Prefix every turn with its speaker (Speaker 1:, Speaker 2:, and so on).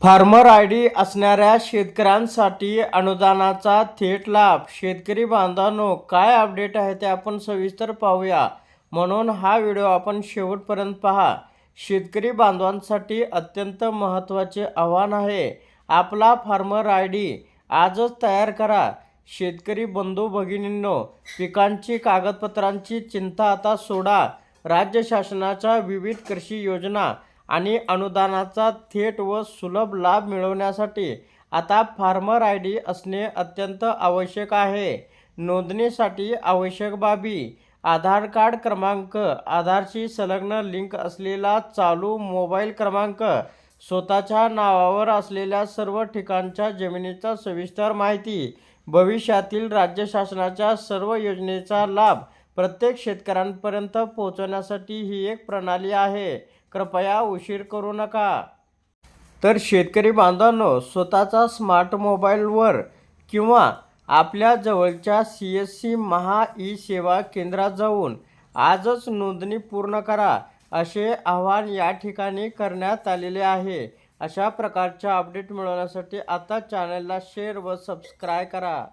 Speaker 1: Farmer ID असणाऱ्या शेतकऱ्यांसाठी अनुदानाचा थेट लाभ. शेतकरी बांधवांनो, काय अपडेट आहे ते आपण सविस्तर पाहूया, म्हणून हा व्हिडिओ आपण शेवटपर्यंत पहा. शेतकरी बांधवांसाठी अत्यंत महत्त्वाचे आव्हान आहे. आपला फार्मर आयडी आजच तयार करा. शेतकरी बंधू भगिनींनो, पिकांची कागदपत्रांची चिंता आता सोडा. राज्य शासनाच्या विविध कृषी योजना आणि अनुदानाचा थेट व सुलभ लाभ मिळवण्यासाठी आता फार्मर आयडी असणे अत्यंत आवश्यक आहे. नोंदणीसाठी आवश्यक बाबी: आधार कार्ड क्रमांक, आधारशी संलग्न लिंक असलेला चालू मोबाईल क्रमांक, स्वतःच्या नावावर असलेल्या सर्व ठिकाणच्या जमिनीचा सविस्तर माहिती. भविष्यातील राज्य शासनाच्या सर्व योजनेचा लाभ प्रत्येक शेतकऱ्यांपर्यंत पोहोचवण्यासाठी ही एक प्रणाली आहे. कृपया उशीर करू नका. तर शेतकरी बांधवांनो, स्वतःचा स्मार्ट मोबाईलवर किंवा आपल्या जवळच्या CSC महा ई सेवा केंद्रात जाऊन आजच नोंदणी पूर्ण करा, असे आवाहन या ठिकाणी करण्यात आलेले आहे. अशा प्रकारच्या अपडेट मिळवण्यासाठी आता चॅनलला शेअर व सबस्क्राईब करा.